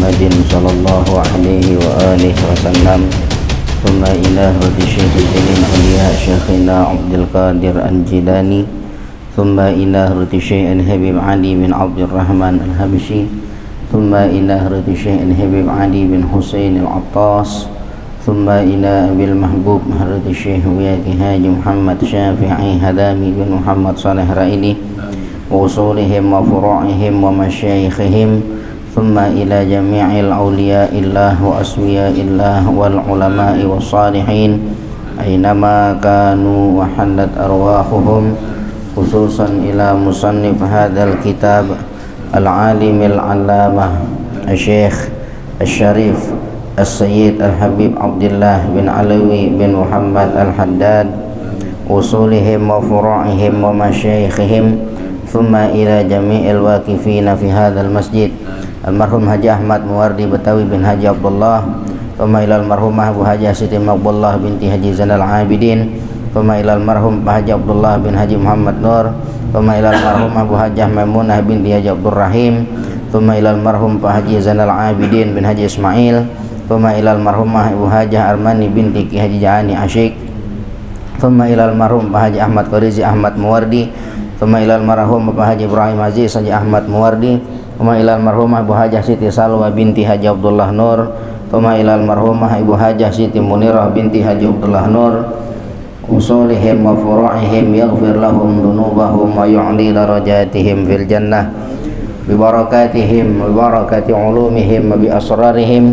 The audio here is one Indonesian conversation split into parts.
محمد صلى الله عليه وآله وسلم ثم إلى رضي شيخ الأولياء شيخنا عبد القادر الجيلاني ثم إلى رضي شيخ الحبيب علي بن عبد الرحمن الحبشي ثم إلى رضي شيخ الحبيب علي بن حسين العطاس ثم إلى أبي المحبوب رضي الشيخ وياكي هاجي محمد شافعي هدامي بن محمد صالح رائلي وأصولهم وفروعهم ومشايخهم ثم إلى جميع الأولياء الله وأسوياء الله والعلماء والصالحين أينما كانوا وحلت أرواحهم خصوصا إلى مصنف هذا الكتاب العالم العلامة الشيخ الشريف السيد الحبيب عبد الله بن علوي بن محمد الحداد أصولهم وفروعهم ومشايخهم ثم إلى جميع الواقفين في هذا المسجد المرحوم Haji Ahmad Muwardi Betawi bin Haji Abdullah ثم إلى المرحومة أبو Haji Siti Maqbullah binti Haji Zainal Abidin ثم إلى المرحوم Haji Abdullah bin Haji Muhammad Nur ثم إلى المرحوم أبو Haji Maimunah binti Haji Abdul Rahim ثم إلى المرحوم Haji Zainal Abidin bin Haji Ismail ثم إلى المرحومة Ibu Haji Armani binti Ki Haji Jani Asyik ثم إلى المرحوم Haji Ahmad Qarizi Ahmad Muwardi ثم إلى المرحوم Haji Ibrahim Aziz Haji Ahmad Muwardi ثم إلى المرحومة Ibu Haji Siti Salwa binti Haji Abdullah Nur ثم إلى المرحومة Ibu Haji Siti Munirah binti Haji Abdullah Nur أصولهم وفروعهم يغفر لهم ذنوبهم ويعلي درجاتهم في الجنة ببركاتهم وبركة علومهم وبأسرارهم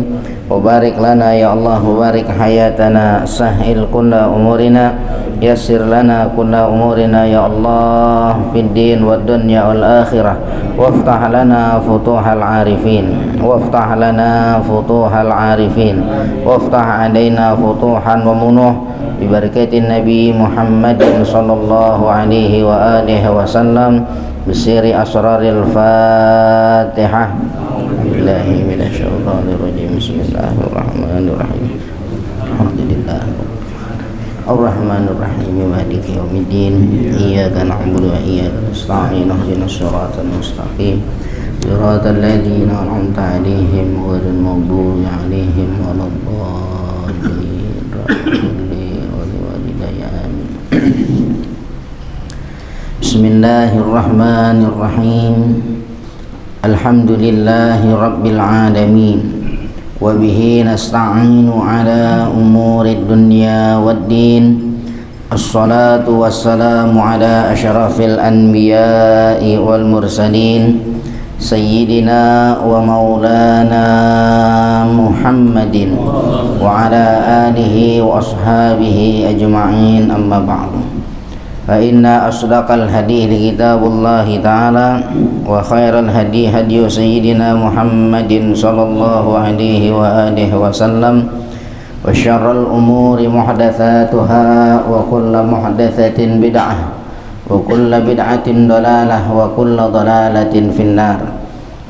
وبارك لنا يا الله وبارك حياتنا سهل كل أمورنا يسر لنا كل أمورنا يا الله في الدين والدنيا والآخرة وافتح لنا فتوح العارفين وافتح لنا فتوح العارفين وافتح علينا فتوحا ومنوح ببركة النبي محمد صلى الله عليه وآله وسلم بسير أسرار الفاتحة بالله من الشيطان الرجيم بسم الله الرحمن الرحيم الحمد لله الرحمن الرحيم مالك يوم الدين إياك نعبد وإياك نستعين اهدنا الصراط المستقيم صراط الذين أنعمت عليهم غير المغضوب عليهم ولا الضالين ولوالدي آمين بسم الله الرحمن الرحيم الحمد لله رب العالمين وبه نستعين على أمور الدنيا والدين الصلاة والسلام على أشرف الأنبياء والمرسلين سيدنا ومولانا محمد وعلى آله وأصحابه أجمعين أما بعد فإن أصدق الحديث كتاب الله تعالى وخير الهدي هدي سيدنا محمد صلى الله عليه وآله وسلم وشر الأمور محدثاتها وكل محدثة بدعة وكل بدعة ضلالة وكل ضلالة في النار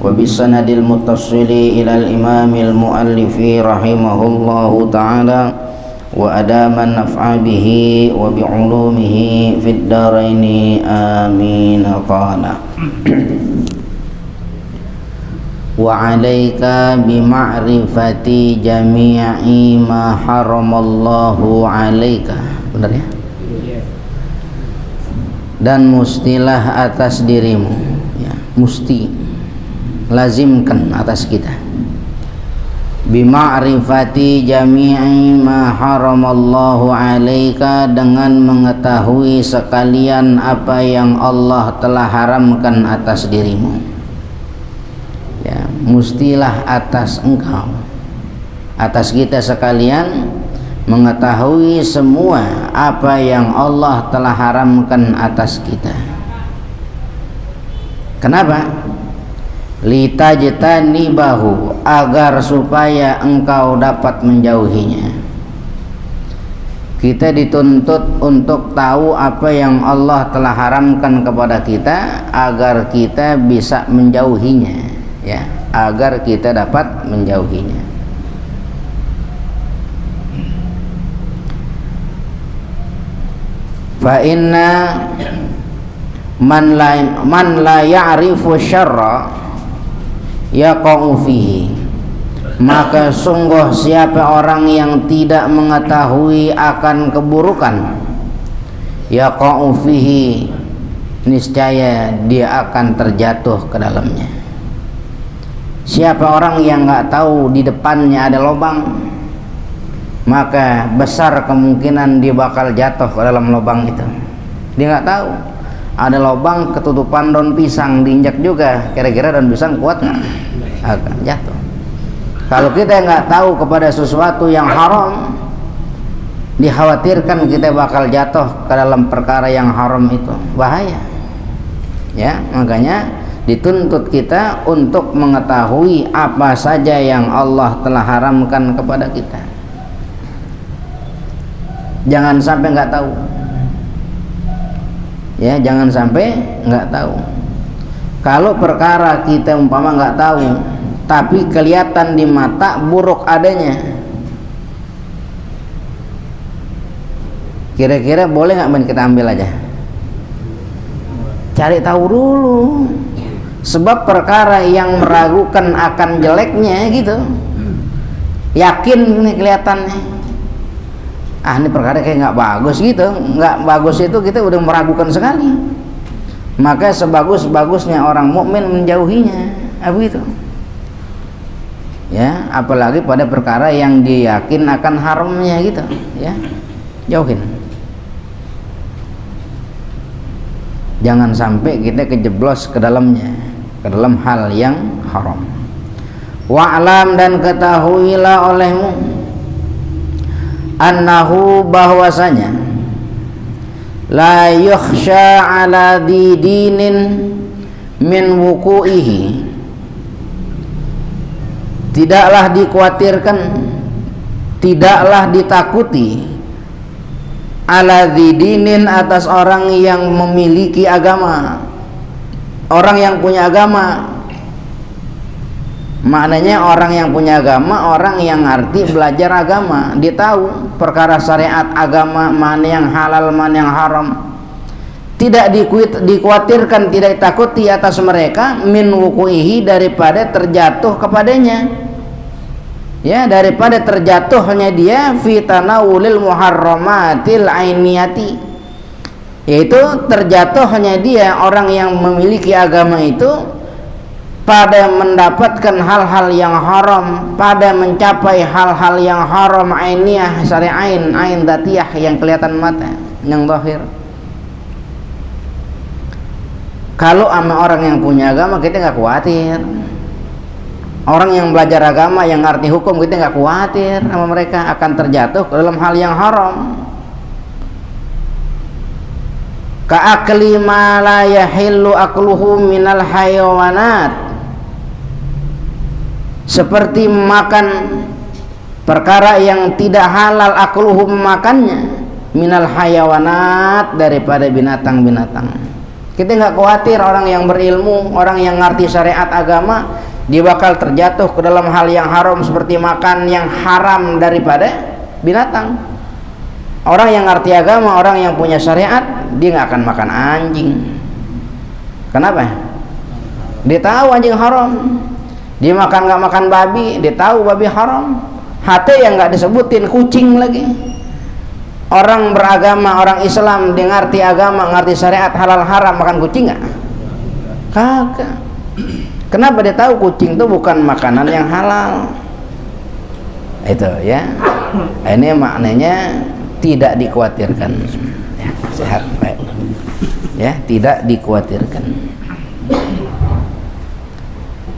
وبالسند المتصل إلى الإمام المؤلف رحمه الله تعالى وأدام النفع به وبعلومه في الدارين آمين قال وعليك بمعرفة جميع ما حرم الله عليك benar ya? Dan mustilah atas dirimu ya, musti lazimkan atas kita bima'rifati jami'i ma haramallahu alaika dengan mengetahui sekalian apa yang Allah telah haramkan atas dirimu ya, mustilah atas engkau atas kita sekalian mengetahui semua apa yang Allah telah haramkan atas kita. Kenapa? Litajtanibahu, agar supaya engkau dapat menjauhinya. Kita dituntut untuk tahu apa yang Allah telah haramkan kepada kita agar kita bisa menjauhinya ya, agar kita dapat menjauhinya. Fa inna man la ya'rifu syarra yaqa'u fihi maka sungguh siapa orang yang tidak mengetahui akan keburukan, yaqa'u fihi, niscaya dia akan terjatuh ke dalamnya. Siapa orang yang nggak tahu di depannya ada lubang, maka besar kemungkinan dia bakal jatuh ke dalam lubang itu. Dia nggak tahu ada lubang ketutupan daun pisang, diinjak juga, kira-kira daun pisang kuat nggak? Akan jatuh. Kalau kita nggak tahu kepada sesuatu yang haram, dikhawatirkan kita bakal jatuh ke dalam perkara yang haram itu, bahaya. Ya, makanya dituntut kita untuk mengetahui apa saja yang Allah telah haramkan kepada kita. Jangan sampai nggak tahu. Ya, jangan sampai nggak tahu. Kalau perkara kita umpama nggak tahu, tapi kelihatan di mata buruk adanya, kira-kira boleh nggak main kita ambil aja? Cari tahu dulu, sebab perkara yang meragukan akan jeleknya gitu, yakin ini kelihatannya, ini perkara kayak nggak bagus gitu, nggak bagus itu kita udah meragukan sekali. Maka sebagus-bagusnya orang mukmin menjauhinya, begitu. Ya, apalagi pada perkara yang dia yakin akan haramnya gitu, ya, jauhin. Jangan sampai kita kejeblos ke dalamnya, ke dalam hal yang haram. Wa'lam, dan ketahuilah olehmu, annahu, bahwasanya, la yukhsha ala dinin min wuku'ihi, tidaklah dikhawatirkan, tidaklah ditakuti, ala dinin, atas orang yang memiliki agama, orang yang punya agama. Maknanya orang yang punya agama, orang yang ngerti belajar agama, dia tahu perkara syariat agama, mana yang halal, mana yang haram. Tidak dikhawatirkan, tidak ditakuti atas mereka, min wuku'ihi, daripada terjatuh kepadanya. Ya, daripada terjatuhnya dia fi tanawulil muharramatil ainiyati, yaitu terjatuhnya dia orang yang memiliki agama itu pada mendapatkan hal-hal yang haram, pada mencapai hal-hal yang haram ainiyah, syari ain datiyah, yang kelihatan mata, yang zahir. Kalau sama orang yang punya agama kita nggak khawatir. Orang yang belajar agama, yang ngerti hukum, kita nggak khawatir sama mereka akan terjatuh ke dalam hal yang haram. Ka'akli ma la yahillu akluhu minal hayawanat, seperti makan perkara yang tidak halal akluhu, makannya, minal hayawanat, daripada binatang-binatang. Kita nggak khawatir orang yang berilmu, orang yang ngerti syariat agama, dia bakal terjatuh ke dalam hal yang haram seperti makan yang haram daripada binatang. Orang yang ngerti agama, orang yang punya syariat, dia nggak akan makan anjing. Kenapa? Dia tahu anjing haram. Dia makan nggak makan babi, dia tahu babi haram. Hati yang nggak disebutin, kucing lagi. Orang beragama, orang Islam, dia ngerti agama, ngerti syariat halal haram, makan kucing nggak? Kagak. Kenapa dia tahu kucing itu bukan makanan yang halal? Itu ya. Ini maknanya tidak dikhawatirkan. Ya, sehat baik. Ya, tidak dikhawatirkan.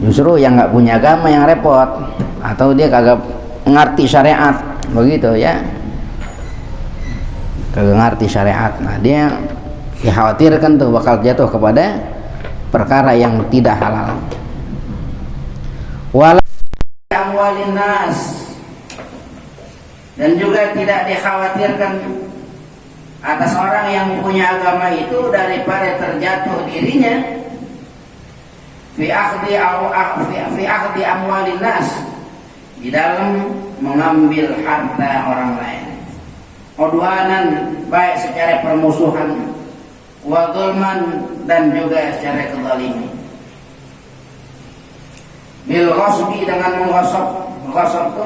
Justru yang nggak punya agama yang repot, atau dia kagak ngerti syariat, begitu ya. Kagak ngerti syariat. Nah, dia dikhawatirkan tuh bakal jatuh kepada perkara yang tidak halal. Wala amwalin nas, dan juga tidak dikhawatirkan atas orang yang punya agama itu daripada terjatuh dirinya fi akhdi amwalin nas, di dalam mengambil harta orang lain, udwanan, baik secara permusuhan, wa dzulman, dan juga secara kezaliman, bil ghasbi, dengan menghasab, ghasab itu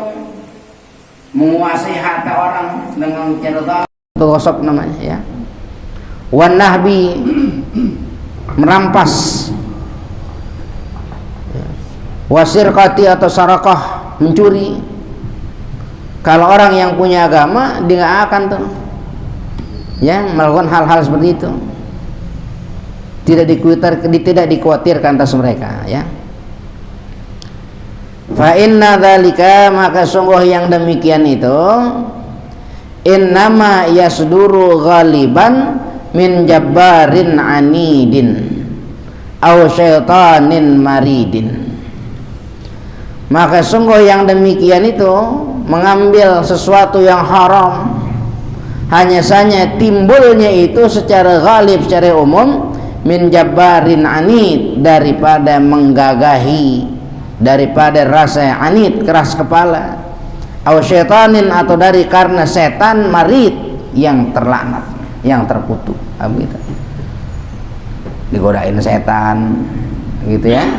menguasai hati orang dengan cara zalim. Itu ghasab namanya ya. Wan nahbi, merampas. Wasirqati atau sarakah, mencuri. Kalau orang yang punya agama dia nggak akan tuh ya melakukan hal-hal seperti itu. Tidak dikhawatirkan atas mereka ya. Fa inna dzalika, maka sungguh yang demikian itu innama yasduru ghaliban min jabbarin anidin aw syaitanin maridin. Maka sungguh yang demikian itu mengambil sesuatu yang haram hanya saja timbulnya itu secara ghalib, secara umum, min jabbarin anid, daripada menggagahi, daripada rasa anid, keras kepala, aw syaitanin, atau dari karena setan marid, yang terlaknat, yang terkutuk, gitu. Digodain setan gitu ya.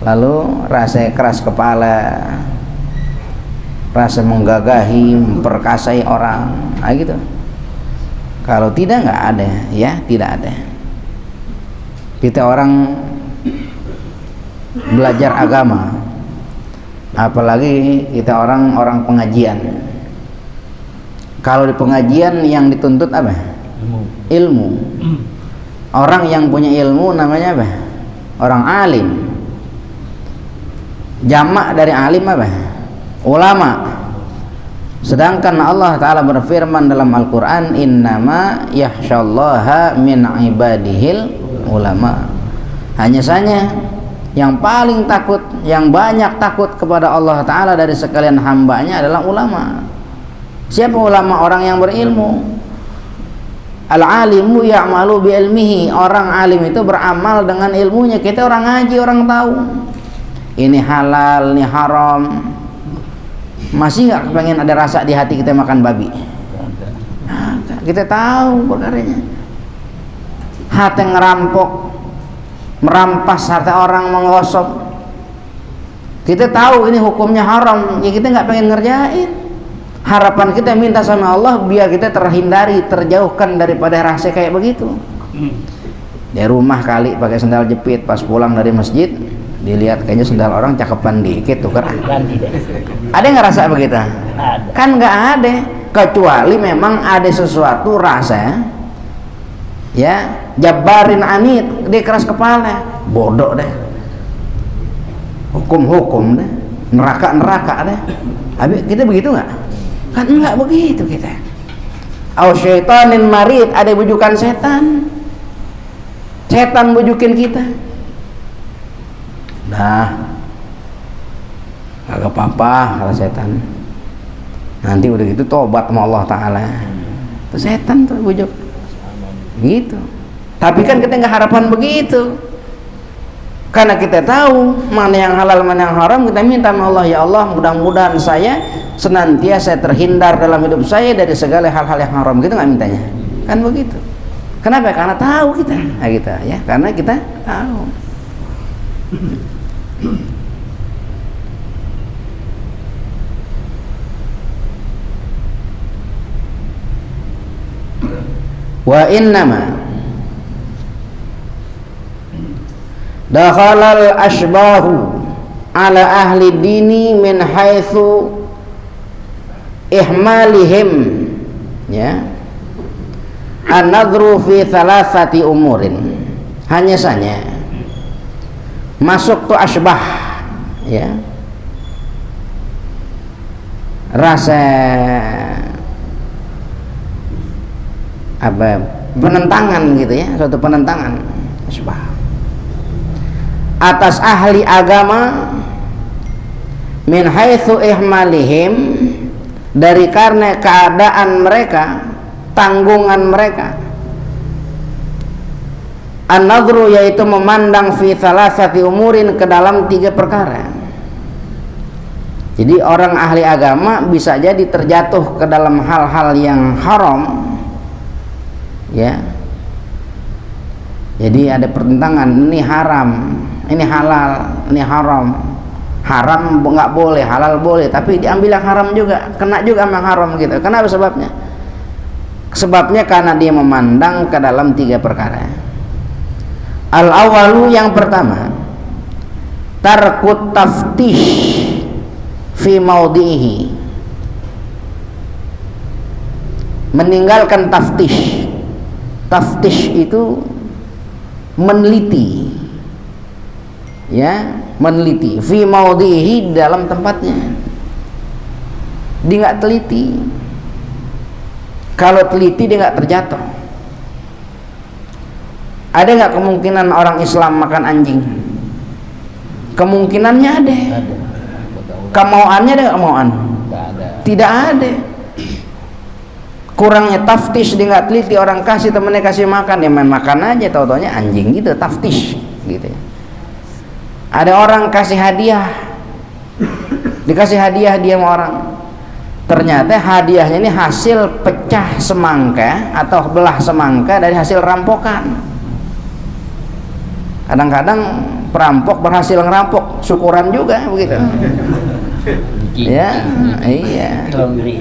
Lalu rasa keras kepala, rasa menggagahi, memperkasai orang, gitu. Kalau tidak, nggak ada ya, tidak ada. Kita orang belajar agama, apalagi kita orang pengajian. Kalau di pengajian yang dituntut apa? Ilmu. Orang yang punya ilmu namanya apa? Orang alim. Jamak dari alim apa? Ulama. Sedangkan Allah Ta'ala berfirman dalam Al-Quran, innama yakhsyallaha min ibadihil ulama. Hanya saja yang paling takut, yang banyak takut kepada Allah Ta'ala dari sekalian hambanya adalah ulama. Siapa ulama? Orang yang berilmu. Al-alimu ya'malu bi'ilmihi. Orang alim itu beramal dengan ilmunya. Kita orang ngaji, orang tahu ini halal, ini haram. Masih nggak pengen ada rasa di hati kita makan babi? Nah, kita tahu perkaranya. Hati ngerampok, merampas harta orang, menggosok, kita tahu ini hukumnya haram, ya kita nggak pengen ngerjain. Harapan kita minta sama Allah biar kita terhindari, terjauhkan daripada rasa kayak begitu. Di rumah kali pakai sandal jepit, pas pulang dari masjid dilihat kayaknya sendal orang cakepan dikit, tuker. Ada nggak rasa begitu? Ada. Kan nggak ada, kecuali memang ada sesuatu rasa ya, jabbarin anid, dia keras kepala, bodoh deh, hukum deh, neraka deh. Habis kita begitu nggak? Kan nggak begitu kita. Aw syaitanin marid, ada bujukan setan, setan bujukin kita. Nah, agak apa-apa kalau setan. Nanti udah gitu tobat sama Allah Ta'ala. Itu setan tuh bujuk gitu. Tapi kan kita nggak harapan begitu, karena kita tahu mana yang halal, mana yang haram. Kita minta sama Allah, ya Allah, mudah-mudahan saya senantiasa terhindar dalam hidup saya dari segala hal-hal yang haram. Gitu nggak mintanya? Kan begitu. Kenapa? Karena tahu kita, nah, gitu ya. Karena kita tahu. Wa innama dakhalal ashbahu ala ahli dini min haitsu ihmalihim ya an-nadhru fi thalathati umurin. Hanya saja masuk tuh asbah ya, rasa apa, penentangan gitu ya, suatu penentangan asbah atas ahli agama min haitsu ihmalihim, dari karena keadaan mereka, tanggungan mereka. An-nadhru, yaitu memandang fi thalathati umurin, ke dalam 3 perkara. Jadi orang ahli agama bisa jadi terjatuh ke dalam hal-hal yang haram ya. Jadi ada pertentangan, ini haram, ini halal, ini haram. Haram nggak boleh, halal boleh, tapi diambil yang haram juga, kena juga sama haram gitu. Kenapa sebabnya? Sebabnya karena dia memandang ke dalam 3 perkara. Al-awalu, yang pertama, tarkut taftish fi maudhihi, meninggalkan taftish. Taftish itu meneliti, ya, meneliti fi maudhihi, dalam tempatnya. Dia nggak teliti. Kalau teliti dia nggak terjatuh. Ada nggak kemungkinan orang Islam makan anjing? Kemungkinannya ada. Kemauannya ada nggak kemauan? Tidak ada. Kurangnya taftish, dia nggak teliti. Orang kasih, temennya kasih makan, dia main makan aja, tau-taunya anjing gitu. Taftish gitu ya. Ada orang kasih hadiah, dikasih hadiah dia sama orang, ternyata hadiahnya ini hasil pecah semangka atau belah semangka dari hasil rampokan. Kadang-kadang perampok berhasil ngerampok, syukuran juga begitu. Ya, iya.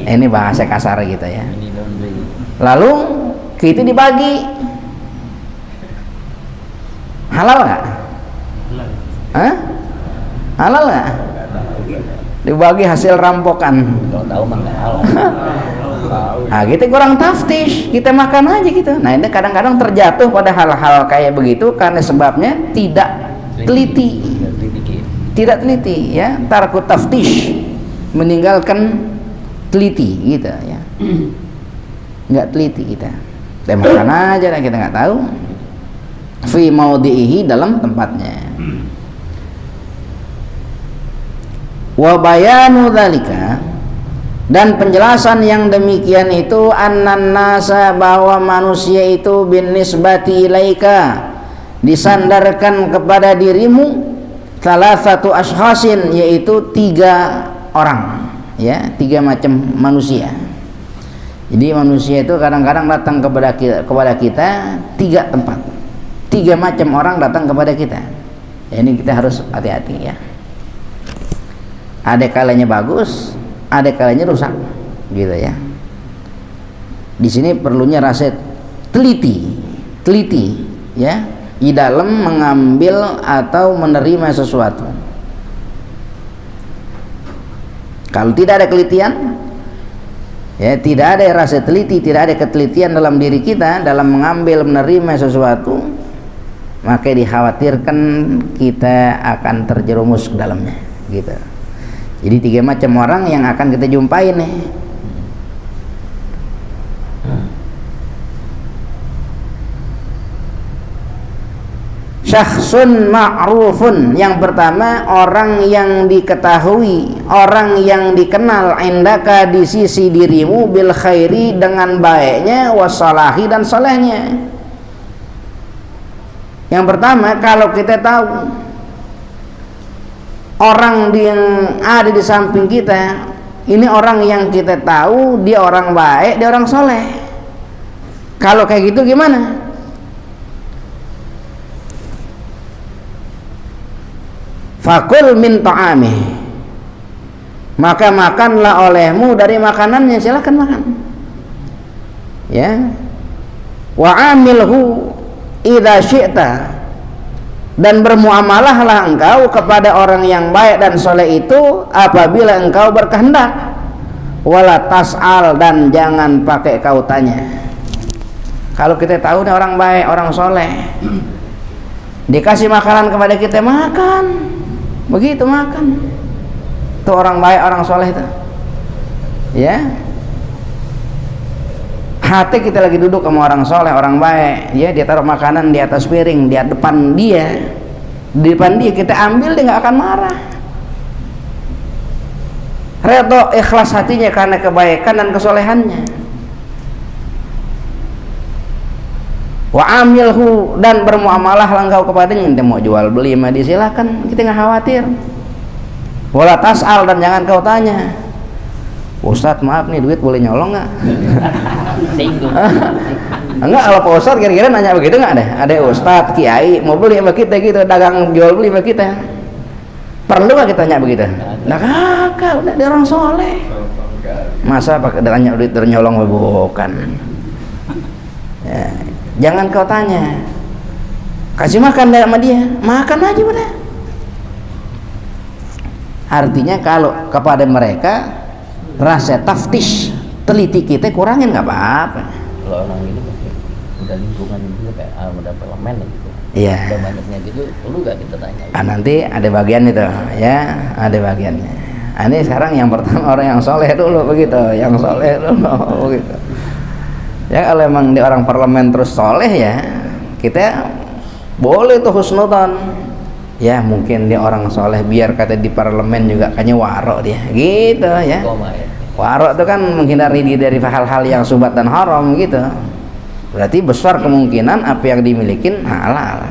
Ini bahasa kasar gitu ya. Lalu kita dibagi, halal nggak? Hah? Halal nggak? Dibagi hasil rampokan. Kalau tahu mah nggak halal. Nah, kita kurang taftish, kita makan aja gitu. Nah, ini kadang-kadang terjatuh pada hal-hal kayak begitu karena sebabnya tidak teliti. Tidak teliti, ya. Tarku taftish, meninggalkan teliti gitu ya. Nggak teliti kita. Kita makan aja dan kita nggak tahu. Fi maudhihi, dalam tempatnya. Wa bayanu dzalika, dan penjelasan yang demikian itu, annan nasa, bahwa manusia itu bin nisbati ilaika, disandarkan kepada dirimu, salah satu ashkhasin, yaitu 3 orang, ya, 3 macam manusia. Jadi manusia itu kadang-kadang datang kepada kita 3 tempat, 3 macam orang datang kepada kita. Ya, ini kita harus hati-hati ya. Ada kalanya bagus, ada kalanya rusak, gitu ya. Di sini perlunya rasa teliti, ya, di dalam mengambil atau menerima sesuatu. Kalau tidak ada kelitian, ya, tidak ada rasa teliti, tidak ada ketelitian dalam diri kita dalam mengambil, menerima sesuatu, maka dikhawatirkan kita akan terjerumus ke dalamnya, gitu. Jadi 3 macam orang yang akan kita jumpai nih. Syakhsun ma'rufun, yang pertama orang yang diketahui, orang yang dikenal, indaka, di sisi dirimu, bil khairi, dengan baiknya, wasalahi, dan solehnya. Yang pertama, kalau kita tahu orang yang ada di samping kita ini, orang yang kita tahu dia orang baik, dia orang soleh, kalau kayak gitu gimana? Fakul min ta'amih, maka makanlah olehmu dari makanannya, silakan makan, ya. Wa amilhu idza syi'ta, dan bermuamalahlah engkau kepada orang yang baik dan soleh itu apabila engkau berkehendak. Wala tas'al, dan jangan pakai kau tanya. Kalau kita tahu nih orang baik, orang soleh, dikasih makanan kepada kita, makan, begitu makan. Itu orang baik, orang soleh itu, ya. Hati kita lagi duduk sama orang soleh, orang baik, ya, dia taruh makanan di atas piring, di depan dia, kita ambil, dia nggak akan marah. Redho, ikhlas hatinya karena kebaikan dan kesolehannya. Wa amilhu, dan bermuamalah engkau kepadanya. Ente mau jual beli mah silakan, kita nggak khawatir. Wala tas'al, dan jangan kau tanya, Ustadz maaf nih, duit boleh nyolong nggak? Enggak, kalau Pak Ustadz kira-kira nanya begitu nggak ada? Ada Ustadz, Kiai mau beli sama kita gitu, dagang jual beli sama kita. Perlu gak kita tanya begitu? Nah kakak, udah dia orang soleh. Masa pakai tanya duit ternyolong? Bukan. Ya, jangan kau tanya. Kasih makan sama dia, makan aja udah. Artinya kalau kepada mereka rasa taftish, teliti kita kurangin nggak apa-apa. Kalau orang ini udah lingkungan juga kayak udah parlemen gitu. Iya. Udah banyaknya gitu, perlu gak kita tanya? Nanti ada bagian itu, ya, ada bagiannya. Ini sekarang yang pertama orang yang soleh dulu begitu, yang soleh dulu begitu. Ya kalau emang di orang parlemen terus soleh ya, kita boleh tuh husnudzon. Ya mungkin dia orang soleh, biar kata di parlemen juga kayaknya warok dia, gitu ya. Warok itu kan menghindari diri dari hal-hal yang subhat dan haram gitu. Berarti besar kemungkinan apa yang dimiliki halal.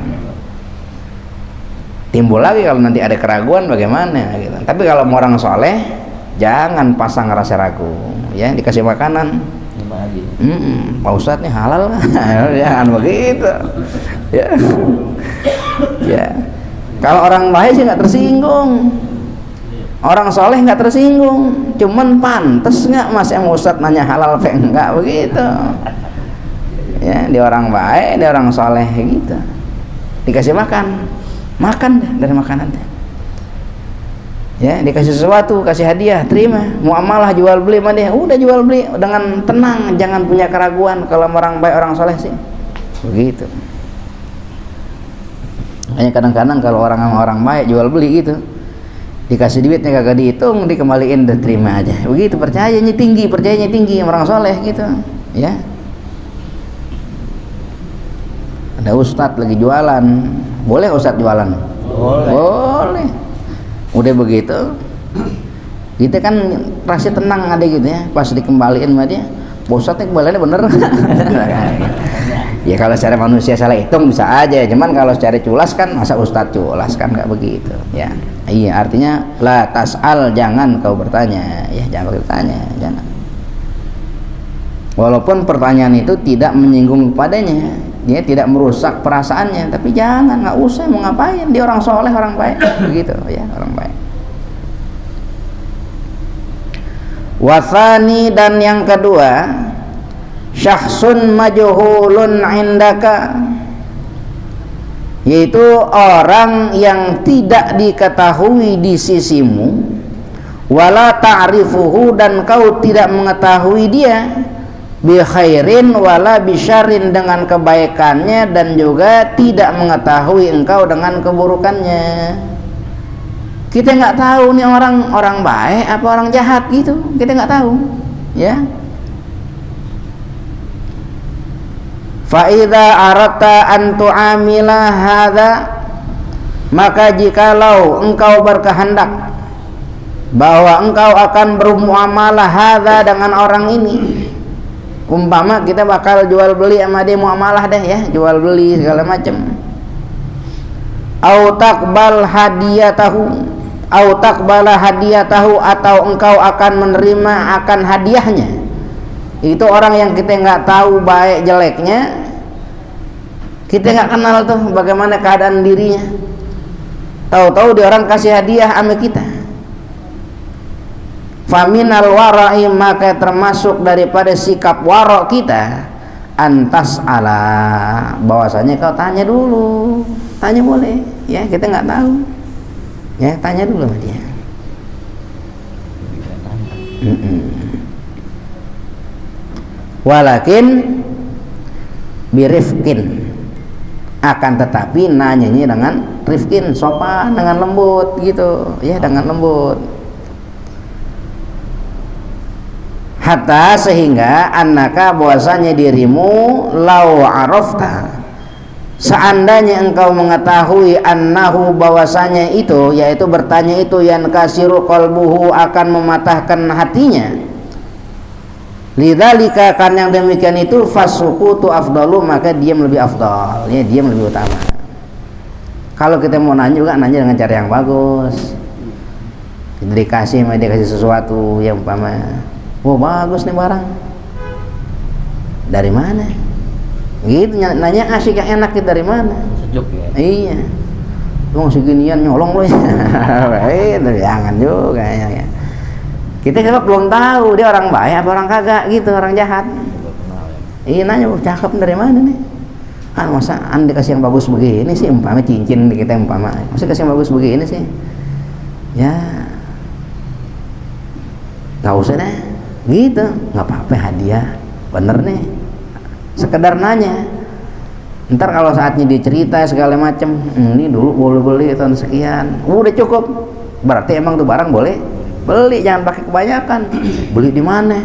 Timbul lagi kalau nanti ada keraguan bagaimana gitu. Tapi kalau orang soleh jangan pasang rasa ragu, ya dikasih makanan. Pak Ustadz nih halal kan? Jangan begitu. Ya. Ya. Kalau orang baik sih nggak tersinggung. Orang soleh nggak tersinggung. Cuman pantes nggak mas yang Ustadz nanya halal apa enggak begitu. Ya, dia orang baik, dia orang soleh gitu. Dikasih makan, makan deh dari makanannya. Ya, dikasih sesuatu, kasih hadiah, terima. Muamalah jual beli sama dia, udah jual beli dengan tenang, jangan punya keraguan. Kalau orang baik, orang soleh sih begitu. Hanya kadang-kadang kalau orang sama orang baik jual beli gitu, dikasih duitnya kagak dihitung, dikembaliin dan terima aja. Begitu, percayanya tinggi orang soleh gitu. Ya. Ada ustadz lagi jualan, boleh ustadz jualan? Boleh. Udah begitu, kita kan rasa tenang ada gitu ya, pas dikembaliin sama dia, ustadznya kembaliannya bener. Ya kalau secara manusia salah hitung bisa aja, cuman kalau secara culas kan masa ustadz culas kan nggak begitu ya. Iya, artinya la tas'al, jangan kau bertanya, ya jangan bertanya, jangan. Walaupun pertanyaan itu tidak menyinggung kepadanya, dia tidak merusak perasaannya, tapi jangan, nggak usah, mau ngapain, dia orang soleh, orang baik begitu ya, orang baik. Wasani, dan yang kedua, syakhsun majhulun indaka, yaitu orang yang tidak diketahui di sisimu, wala ta'rifuhu, dan kau tidak mengetahui dia, bi khairin wala bi syarrin, dengan kebaikannya dan juga tidak mengetahui engkau dengan keburukannya. Kita nggak tahu nih orang baik apa orang jahat gitu, kita nggak tahu ya. Fa idza aradta an tu'amila hadza, maka jikalau engkau berkehendak bahwa engkau akan bermuamalah hadza dengan orang ini, umpama kita bakal jual beli sama dia, muamalah deh ya, jual beli segala macam. Au taqbal hadiyatahu, au taqbala hadiyatahu, atau engkau akan menerima akan hadiahnya. Itu orang yang kita nggak tahu baik jeleknya, kita nggak kenal tuh bagaimana keadaan dirinya. Tahu-tahu dia orang kasih hadiah sama kita. Faminal wara'i, maka termasuk daripada sikap warok kita, antas ala, bahwasanya kau tanya dulu, tanya boleh ya, kita nggak tahu ya, tanya dulu sama dia. Walakin birifkin, akan tetapi nanyanya dengan rifkin, sopan, dengan lembut gitu ya, dengan lembut. Hatta, sehingga annaka, bahwasanya dirimu, lau arafta, seandainya engkau mengetahui, annahu, bahwasanya itu, yaitu bertanya itu, yang kasiru qalbuhu, akan mematahkan hatinya, lidzalika, kan yang demikian itu, fasukutu afdalu, maka diam lebih afdal ya, diam lebih utama. Kalau kita mau nanya juga, nanya dengan cara yang bagus, kita dikasih sama dia, kasih sesuatu yang umpama, oh bagus nih barang, dari mana? Gitu, nanya asik yang enak, dari mana? Sejuk ya. Iya. lu seginian nyolong lu ya. Jangan juga ya. Kita kan belum tahu dia orang baik apa orang kagak gitu, orang jahat. Iya nanya, cakep dari mana nih? Kan masa anda kasih yang bagus begini sih, umpama cincin kita umpama, masa kasih yang bagus begini sih? Ya, nggak usah deh, gitu, nggak apa-apa hadiah, bener nih. Sekedar nanya. Ntar kalau saatnya dia cerita segala macem, ini dulu boleh beli tahun sekian, udah cukup. Berarti emang tuh barang boleh beli, jangan pakai kebanyakan. Beli di mana?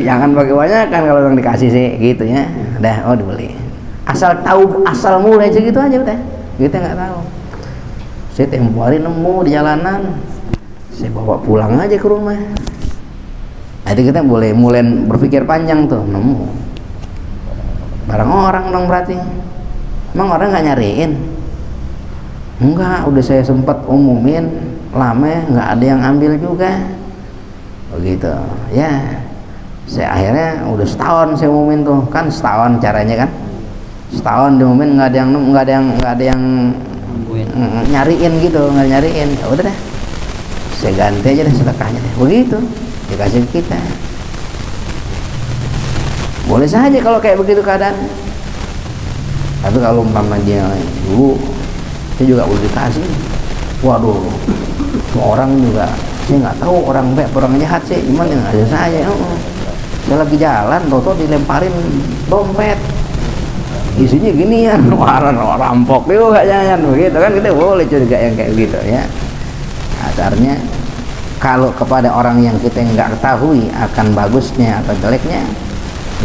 Jangan pakai kebanyakan kalau yang dikasih sih gitu ya. Dah, oh dibeli. Asal tahu asal mulai segitu aja udah. Kita nggak tahu. Saya tempo hari nemu di jalanan, saya bawa pulang aja ke rumah. Jadi kita boleh mulai berpikir panjang tuh, nemu barang orang dong berarti. Emang orang nggak nyariin? Enggak, udah saya sempat umumin. Lama nggak ada yang ambil juga begitu ya. Saya akhirnya udah setahun saya umumin tuh, kan setahun caranya kan, setahun diumumin nggak ada yang nyariin gitu, nggak nyariin. Ya udah deh, saya ganti aja deh sedekahnya deh, begitu dikasih kita. Boleh saja kalau kayak begitu keadaan. Tapi kalau umpama dia dulu saya juga udah dikasih, waduh, orang juga saya nggak tahu orang baik orang jahat sih, cuman yang ada saya lagi jalan toto dilemparin dompet isinya ginian, orang rampok juga jangan begitu kan. Kita boleh curiga yang kayak gitu ya. Asalnya kalau kepada orang yang kita nggak ketahui akan bagusnya atau jeleknya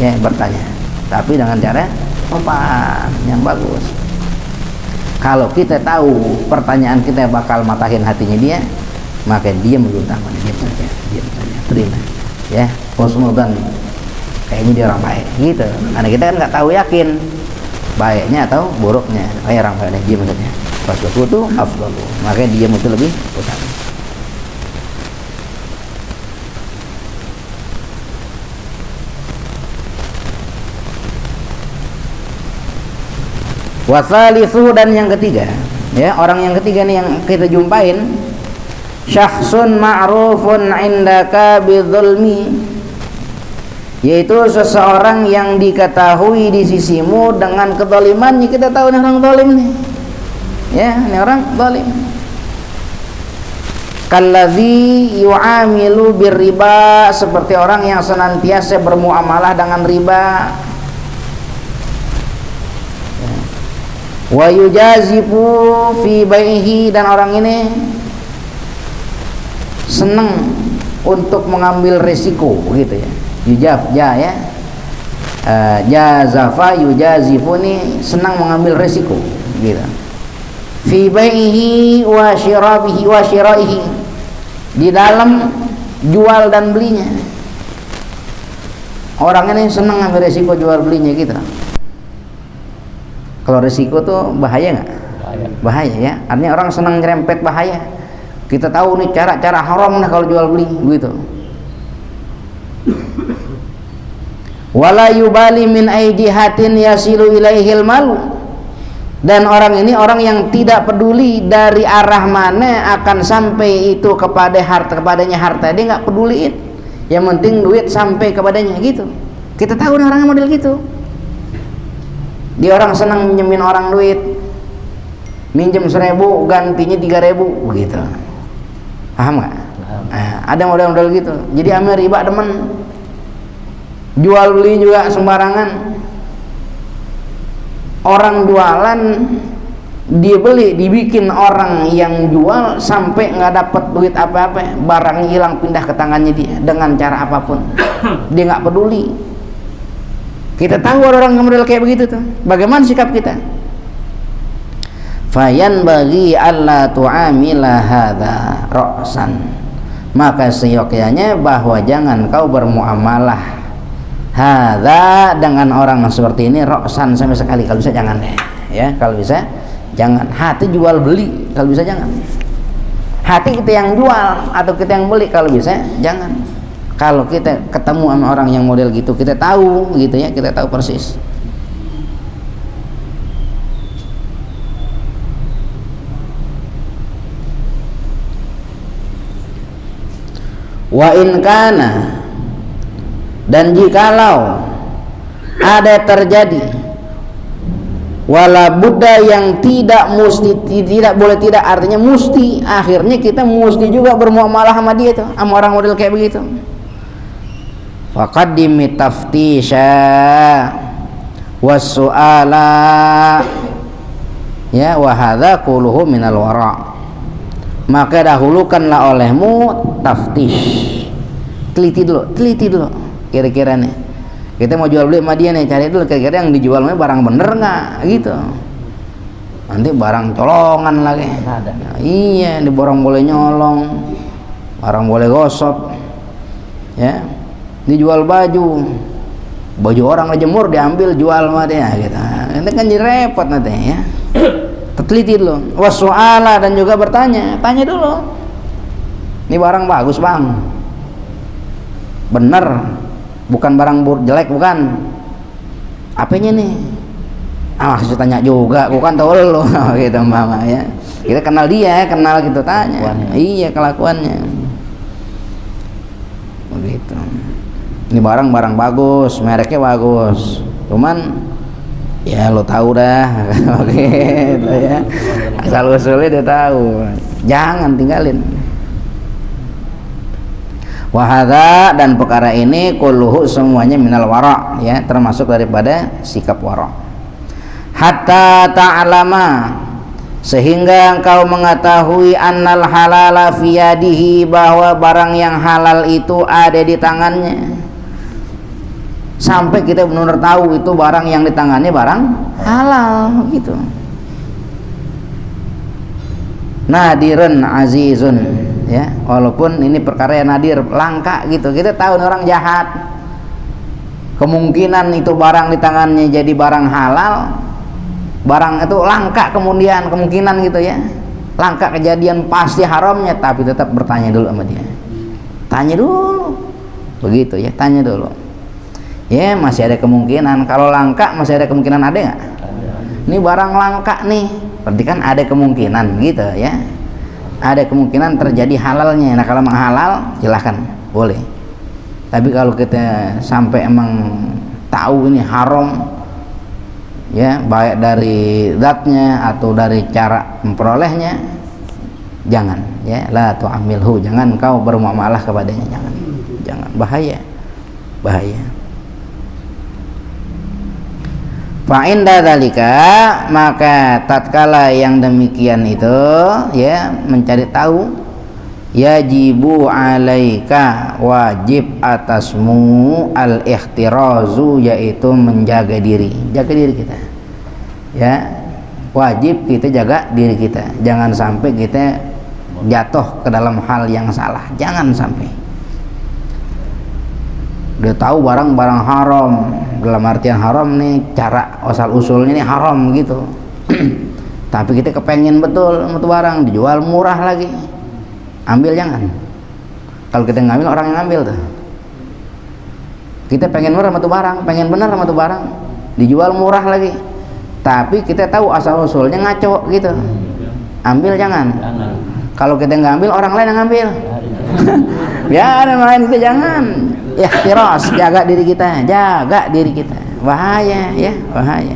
ya bertanya, tapi dengan cara sopan yang bagus. Kalau kita tahu pertanyaan kita bakal matahin hatinya dia, maka dia mengutamakan, diam saja, terima ya, husnudzan, kayaknya dia orang baik gitu. Karena kita kan nggak tahu yakin baiknya atau buruknya. Kayak orang baik, diam saja, fasbutu afdalu, maka dia itu lebih utama. Wasalithu, dan yang ketiga ya, orang yang ketiga nih yang kita jumpain, syakhsun ma'rufun indaka bidzulmi, yaitu seseorang yang diketahui di sisimu dengan kezalimannya. Kita tahu ini orang zalim nih ya, ini orang zalim. Kalladzi yu'amilu birriba, seperti orang yang senantiasa bermuamalah dengan riba. Wa yujazifu fi baihi, dan orang ini senang untuk mengambil resiko gitu ya. Yujafja ya, jazafa yujazifu, ini senang mengambil resiko gitu. Fi baihi wa syirabihi wa syiraihi, di dalam jual dan belinya. Orang ini senang ngambil resiko jual belinya gitu. Kalau risiko tuh bahaya nggak? Bahaya ya. Artinya orang senang nyerempet bahaya. Kita tahu nih cara-cara haram nih kalau jual beli gitu. Wala yubali min aidihatin yasilu ilaihil malu, dan orang ini orang yang tidak peduli dari arah mana akan sampai itu kepadanya harta, dia nggak peduliin. Yang penting duit sampai kepadanya gitu. Kita tahu nih orang model gitu. Dia orang senang minjemin orang duit, minjem 1.000 gantinya 3.000 begitu. Paham nggak? Ada model-model gitu. Jadi ambil riba demen, jual beli juga sembarangan. Orang jualan dia beli, dibikin orang yang jual sampai nggak dapat duit apa-apa, barang hilang pindah ke tangannya dia dengan cara apapun. Dia nggak peduli. Kita tahu orang model kayak begitu tuh. Bagaimana sikap kita? Fayan bagi alla tu'amila hadza ra'san, maka seyogyanya bahwa jangan kau bermuamalah hadza dengan orang seperti ini ra'san sama sekali. Kalau bisa jangan deh ya, kalau bisa jangan. Hati jual beli kalau bisa jangan. Hati kita yang jual atau kita yang beli kalau bisa jangan. Kalau kita ketemu sama orang yang model gitu, kita tahu gitu ya, kita tahu persis. Wa in kana, dan jikalau ada terjadi, wala buddha yang tidak mesti, tidak boleh tidak artinya mesti, akhirnya kita mesti juga bermuamalah sama dia tuh, sama orang model kayak begitu. Faqaddimi taftisha was-su'ala, ya, wa hadza quluhu minal wara'. Maka dahulukanlah olehmu taftish, teliti dulu kira-kira nih kita mau jual beli sama dia nih, cari dulu kira-kira yang dijualnya barang bener nggak gitu, nanti barang colongan lagi. Iya, di barang boleh nyolong, barang boleh gosok, ya, dijual baju orang ngejemur diambil jual sama dia gitu, nanti kan jadi repot nanti ya. Teliti dulu. Wasu'ala, dan juga bertanya, tanya dulu, ini barang bagus bang, bener, bukan barang jelek, bukan, apanya nih? Maksud tanya juga, bukan tahu lo gitu mama ya. Kita kenal dia, kenal gitu, tanya. Kelakuannya. Iya, kelakuannya. Begitu. Ini barang bagus, mereknya bagus, cuman ya lo tahu dah, gitu ya. Asal usulnya dia tahu, jangan tinggalin. Wahada, dan perkara ini kulluhu semuanya minal wara', ya, termasuk daripada sikap wara'. Hatta ta'lama, sehingga engkau mengetahui annal halala fi yadihi, bahwa barang yang halal itu ada di tangannya. Sampai kita benar-benar tahu itu barang yang di tangannya barang halal gitu. Nadirun azizun, ya, walaupun ini perkara yang nadir, langka gitu. Kita tahu orang jahat, kemungkinan itu barang di tangannya jadi barang halal, barang itu langka, kemudian kemungkinan gitu ya, langka kejadian pasti haramnya, tapi tetap bertanya dulu sama dia, tanya dulu begitu ya, tanya dulu. Ya, masih ada kemungkinan. Kalau langka masih ada kemungkinan, ada nggak? Ini barang langka nih, berarti kan ada kemungkinan gitu ya, ada kemungkinan terjadi halalnya. Nah, kalau memang halal silahkan, boleh. Tapi kalau kita sampai emang tahu ini haram, ya, baik dari zatnya atau dari cara memperolehnya, jangan, ya, la tu'amilhu, jangan kau bermuamalah kepadanya, jangan, bahaya. Fa'inda dzalika, maka tatkala yang demikian itu, ya, mencari tahu, yajibu alaika, wajib atasmu al-ikhtirazu, yaitu menjaga diri, jaga diri kita, ya, wajib kita jaga diri kita, jangan sampai kita jatuh ke dalam hal yang salah, jangan sampai. Dia tahu barang-barang haram, dalam artian haram nih, cara asal usulnya nih haram gitu. Tapi kita kepengen betul sama tuh barang, dijual murah lagi, ambil jangan. Kalau kita ngambil, orang yang ngambil tuh. Kita pengen murah sama tuh barang, pengen benar sama tuh barang, dijual murah lagi. Tapi kita tahu asal usulnya ngaco gitu, ambil jangan. Kalau kita nggak ambil, orang lain yang ngambil. Ya, ada lain itu jangan. Ikhtiras, jaga diri kita, bahaya ya, bahaya.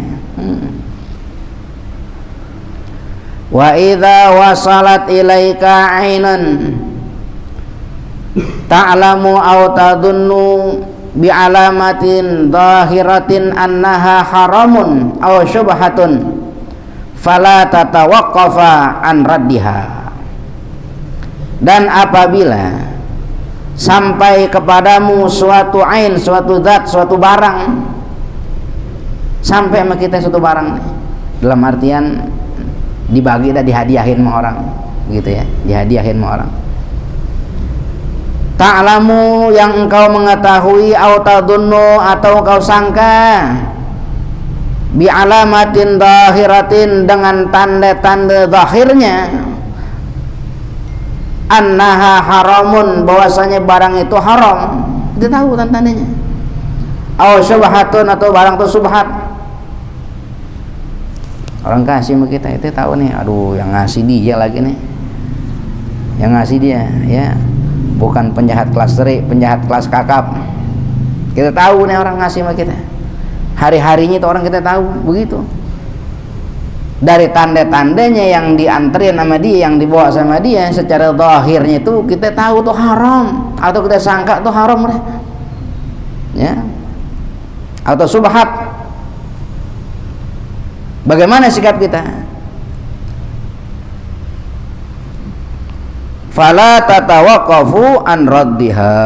Wa idza wasalat ilaika ainun ta'lamu aw tadunnu bi alamatin dhahiratin annaha haramun aw syubhatun fala tatawaqqafa an raddiha. Dan apabila sampai kepadamu suatu ain, suatu zat, suatu barang, sampai sama kita suatu barang, dalam artian dibagi dan dihadiahin sama orang gitu ya, dihadiahin sama orang. Ta'lamu, yang engkau mengetahui, au tadunnu, atau kau sangka, bi alamatin zahiratin, dengan tanda-tanda zahirnya, annaha haramun, bahwasanya barang itu haram, kita tahu tanda-tandanya. Aw syubhatun, atau barang itu subhat, orang kasih sama kita, itu tahu nih, aduh yang ngasih dia lagi nih, yang ngasih dia, ya, bukan penjahat kelas teri, penjahat kelas kakap. Kita tahu nih orang ngasih sama kita, hari-harinya itu orang kita tahu begitu. Dari tanda-tandanya yang dianterin sama dia, yang dibawa sama dia, secara zahirnya itu kita tahu tuh haram, atau kita sangka tuh haram deh, ya, atau subhat. Bagaimana sikap kita? Fala tatawaqqafu an raddiha,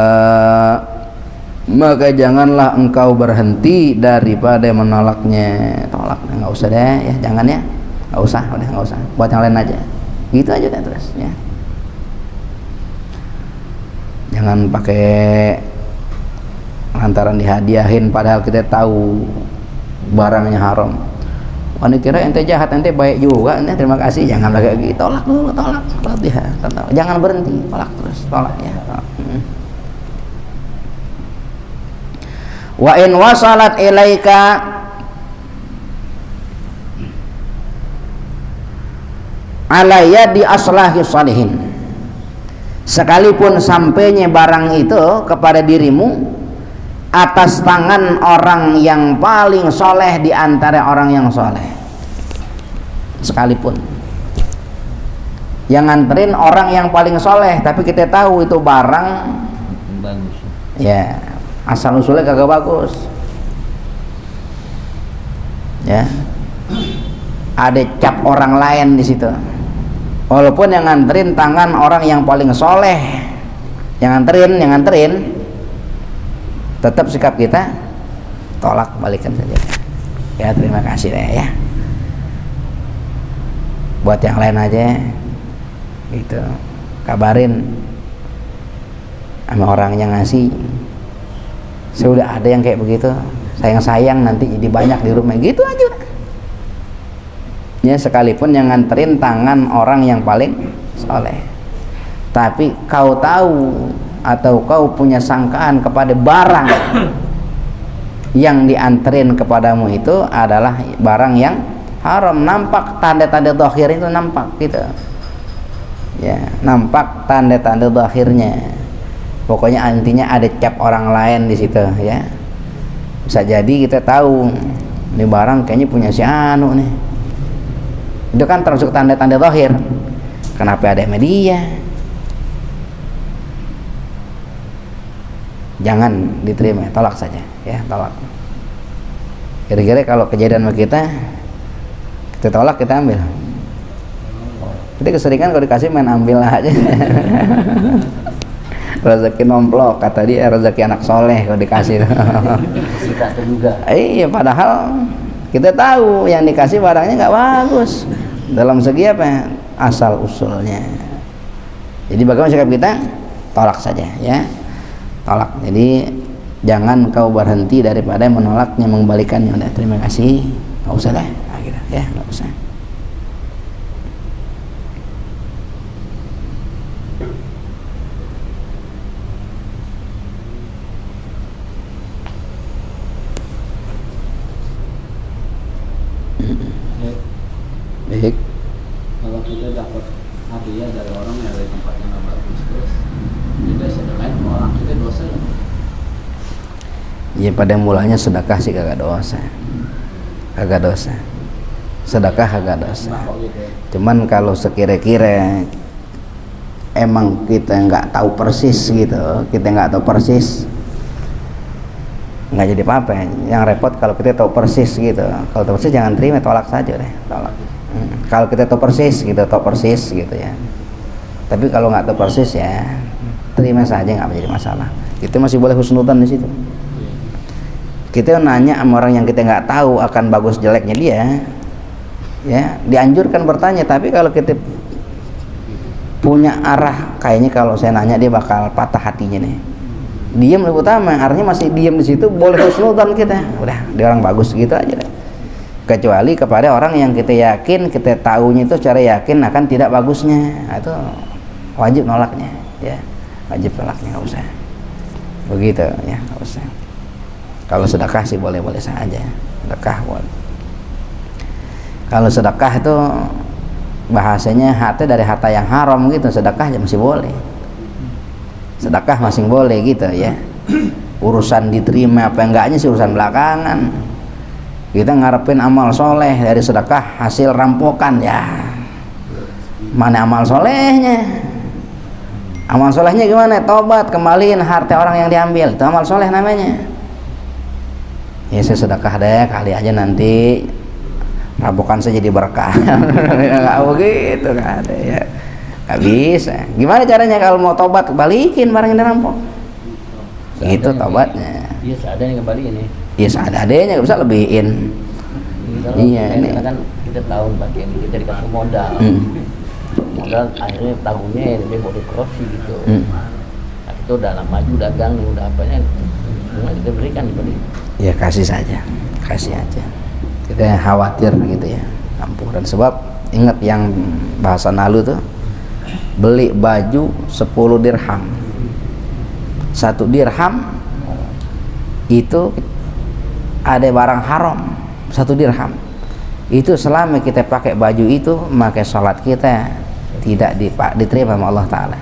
maka janganlah engkau berhenti daripada menolaknya. Tolaknya nggak usah deh ya, jangan ya, nggak usah, udah nggak usah, buat yang lain aja, gitu aja deh terus ya. Jangan pakai lantaran dihadiahin padahal kita tahu barangnya haram. Wah, kira ente jahat, ente baik juga, ente terima kasih, jangan lagi gitu. Tolak dulu, tolak dia, jangan berhenti, tolak terus, tolak ya. Wa in wasalat ilaika ala yadi aslahi salihin, sekalipun sampainya barang itu kepada dirimu atas tangan orang yang paling soleh di antara orang yang soleh, sekalipun yang nganterin orang yang paling soleh, tapi kita tahu itu barang bagus ya, asal usulnya kagak bagus ya, ada cap orang lain di situ, walaupun yang nganterin tangan orang yang paling soleh, yang nganterin tetap sikap kita tolak, balikan saja ya, terima kasih deh ya, buat yang lain aja gitu, kabarin sama orang yang ngasih, sudah ada yang kayak begitu, sayang nanti jadi banyak di rumah, gitu aja ya. Sekalipun yang nganterin tangan orang yang paling soleh, tapi kau tahu atau kau punya sangkaan kepada barang yang dianterin kepadamu itu adalah barang yang haram, nampak tanda-tanda zahir itu, nampak gitu ya, nampak tanda-tanda zahirnya, pokoknya intinya ada cap orang lain di situ ya. Bisa jadi kita tahu ini barang kayaknya punya si anu nih, itu kan termasuk tanda-tanda zahir, kenapa ada media? Jangan diterima, tolak saja ya, tolak. Kira-kira kalau kejadian sama kita tolak, kita ambil. Kita keseringan kalau dikasih main ambil aja. Rezeki nomplok kata dia, rezeki anak soleh kalau dikasih. kita juga. Iya, padahal kita tahu yang dikasih barangnya nggak bagus dalam segi apa, asal usulnya. Jadi bagaimana sikap kita? Tolak saja ya, tolak. Jadi jangan kau berhenti daripada menolaknya, mengembalikannya. Udah, terima kasih, nggak usah lah, nah, gitu, ya nggak usah. Baik. Kalau kita dapat hadiah dari orang yang dari tempat yang nggak bagus, terus kita sedekahin sama orang, kita dosa ya? Ya pada mulanya sedekah sih kagak dosa, kagak dosa, sedekah kagak dosa. Nah, kok gitu ya? Cuman kalau sekira-kira emang kita nggak tahu persis gitu, kita nggak tahu persis, nggak jadi apa-apa. Yang repot kalau kita tahu persis gitu. Kalau tahu persis jangan terima, tolak saja deh, tolak. Kalau kita tahu persis gitu ya. Tapi kalau nggak tahu persis ya terima saja, nggak menjadi masalah. Itu masih boleh husnudzon di situ. Kita nanya sama orang yang kita nggak tahu akan bagus jeleknya dia, ya dianjurkan bertanya. Tapi kalau kita punya arah, kayaknya kalau saya nanya dia bakal patah hatinya nih, diam lebih utama. Artinya masih diam di situ, boleh husnudzon kita. Udah, dia orang bagus gitu aja deh. Kecuali kepada orang yang kita yakin, kita tahunya itu secara yakin akan tidak bagusnya, itu wajib nolaknya ya, wajib nolaknya, nggak usah begitu ya, nggak usah. Kalau sedekah sih boleh-boleh saja, sedekah boleh. Kalau sedekah itu bahasanya hati dari harta yang haram gitu, sedekah masih boleh sedekah masih boleh gitu ya. Urusan diterima apa enggaknya sih urusan belakangan. Kita ngarepin amal soleh dari sedekah hasil rampokan ya. Mana amal solehnya? Amal solehnya gimana? Tobat, kembaliin harta orang yang diambil, itu amal soleh namanya. Ya saya sedekah deh, kali aja nanti rampokan saya jadi berkah. Nggak begitu kan ya. Nggak bisa. Gimana caranya kalau mau tobat, balikin barang yang dirampok? Itu tobatnya. Iya, seadanya kembali ini. Ya seadanya, nggak bisa lebihin. Iya, ini kan kita tahun bagian kita dikasih modal. Modal akhirnya tahunnya dia mau korupsi gitu. Nah, kita udah lama maju dagang, udah apanya semua kita berikan diberi. Ya kasih saja, kasih aja. Kita khawatir gitu ya, campuran. Sebab ingat yang bahasa Nalu tuh, beli baju 10 dirham. 1 dirham itu ada barang haram. 1 dirham itu selama kita pakai baju itu, maka sholat kita tidak diterima sama Allah Ta'ala.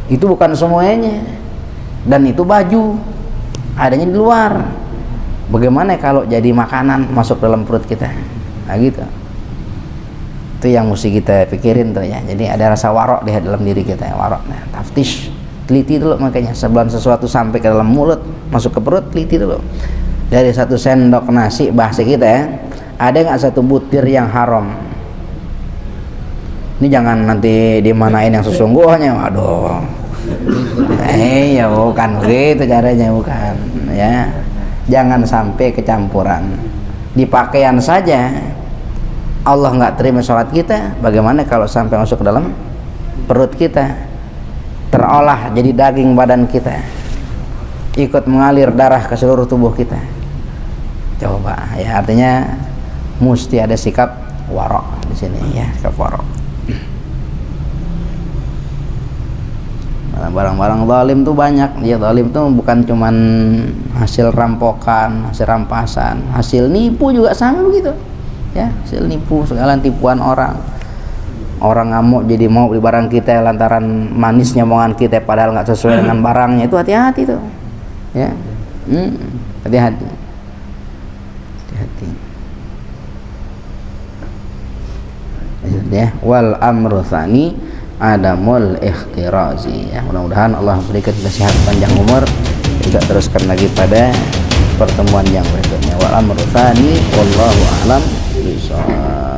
Itu bukan semuanya, dan itu baju adanya di luar. Bagaimana kalau jadi makanan masuk dalam perut kita? Nah gitu. Itu yang mesti kita pikirin tuh ya. Jadi ada rasa warok di dalam diri kita, warok. Nah, taftish, teliti dulu makanya sebelum sesuatu sampai ke dalam mulut, masuk ke perut, teliti dulu. Dari 1 sendok nasi bahasa kita ya, ada nggak 1 butir yang haram? Ini jangan nanti dimanain yang sesungguhnya, waduh. Ya bukan begitu caranya, bukan ya. Jangan sampai kecampuran. Di pakaian saja Allah nggak terima sholat kita, bagaimana kalau sampai masuk ke dalam perut kita, terolah jadi daging badan kita, ikut mengalir darah ke seluruh tubuh kita. Coba ya, artinya mesti ada sikap warok di sini ya, sikap warok. Barang-barang zalim tuh banyak ya. Zalim tuh bukan cuman hasil rampokan, hasil rampasan, hasil nipu juga sama begitu ya, hasil nipu, segala tipuan orang. Orang ngamuk jadi mau beli barang kita lantaran manisnya omongan kita padahal nggak sesuai dengan barangnya, itu hati-hati tuh ya. Hati-hati, hati-hati ya. Wal amru tsani adamul ikhtirazi ya. Mudah-mudahan Allah berikan kita sehat panjang umur, juga teruskan lagi pada pertemuan yang berikutnya. Wal amru tsani wallahu a'lam bishawab.